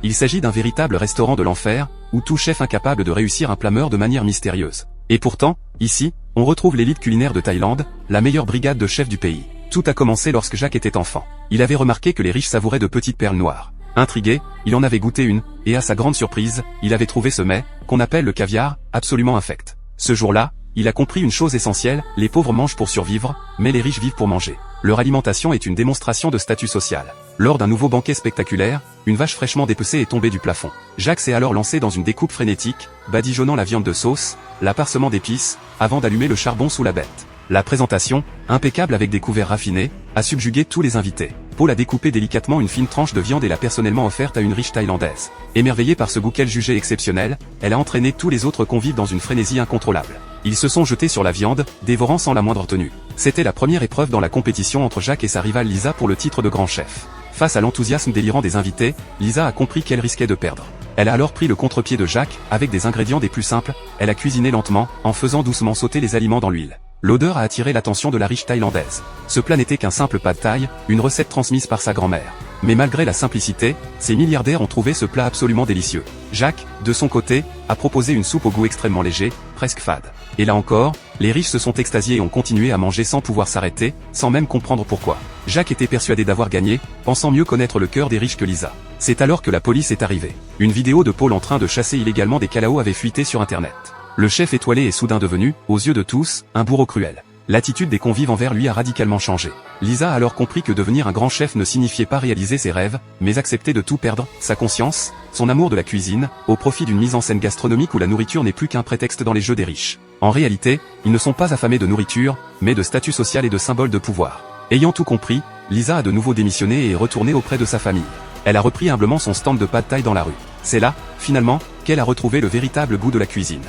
Il s'agit d'un véritable restaurant de l'enfer, où tout chef incapable de réussir un plat meurt de manière mystérieuse. Et pourtant, ici, on retrouve l'élite culinaire de Thaïlande, la meilleure brigade de chefs du pays. Tout a commencé lorsque Jacques était enfant. Il avait remarqué que les riches savouraient de petites perles noires. Intrigué, il en avait goûté une, et à sa grande surprise, il avait trouvé ce mets, qu'on appelle le caviar, absolument infect. Ce jour-là, il a compris une chose essentielle, les pauvres mangent pour survivre, mais les riches vivent pour manger. Leur alimentation est une démonstration de statut social. Lors d'un nouveau banquet spectaculaire, une vache fraîchement dépecée est tombée du plafond. Jacques s'est alors lancé dans une découpe frénétique, badigeonnant la viande de sauce, la parsemant d'épices, avant d'allumer le charbon sous la bête. La présentation, impeccable avec des couverts raffinés, a subjugué tous les invités. Paul a découpé délicatement une fine tranche de viande et l'a personnellement offerte à une riche thaïlandaise. Émerveillée par ce goût qu'elle jugeait exceptionnel, elle a entraîné tous les autres convives dans une frénésie incontrôlable. Ils se sont jetés sur la viande, dévorant sans la moindre retenue. C'était la première épreuve dans la compétition entre Jacques et sa rivale Lisa pour le titre de grand chef. Face à l'enthousiasme délirant des invités, Lisa a compris qu'elle risquait de perdre. Elle a alors pris le contre-pied de Jacques, avec des ingrédients des plus simples, elle a cuisiné lentement, en faisant doucement sauter les aliments dans l'huile. L'odeur a attiré l'attention de la riche thaïlandaise. Ce plat n'était qu'un simple pad thaï, une recette transmise par sa grand-mère. Mais malgré la simplicité, ces milliardaires ont trouvé ce plat absolument délicieux. Jacques, de son côté, a proposé une soupe au goût extrêmement léger, presque fade. Et là encore, les riches se sont extasiés et ont continué à manger sans pouvoir s'arrêter, sans même comprendre pourquoi. Jacques était persuadé d'avoir gagné, pensant mieux connaître le cœur des riches que Lisa. C'est alors que la police est arrivée. Une vidéo de Paul en train de chasser illégalement des calaos avait fuité sur internet. Le chef étoilé est soudain devenu, aux yeux de tous, un bourreau cruel. L'attitude des convives envers lui a radicalement changé. Lisa a alors compris que devenir un grand chef ne signifiait pas réaliser ses rêves, mais accepter de tout perdre, sa conscience, son amour de la cuisine, au profit d'une mise en scène gastronomique où la nourriture n'est plus qu'un prétexte dans les jeux des riches. En réalité, ils ne sont pas affamés de nourriture, mais de statut social et de symboles de pouvoir. Ayant tout compris, Lisa a de nouveau démissionné et est retournée auprès de sa famille. Elle a repris humblement son stand de pad thaï dans la rue. C'est là, finalement, qu'elle a retrouvé le véritable goût de la cuisine.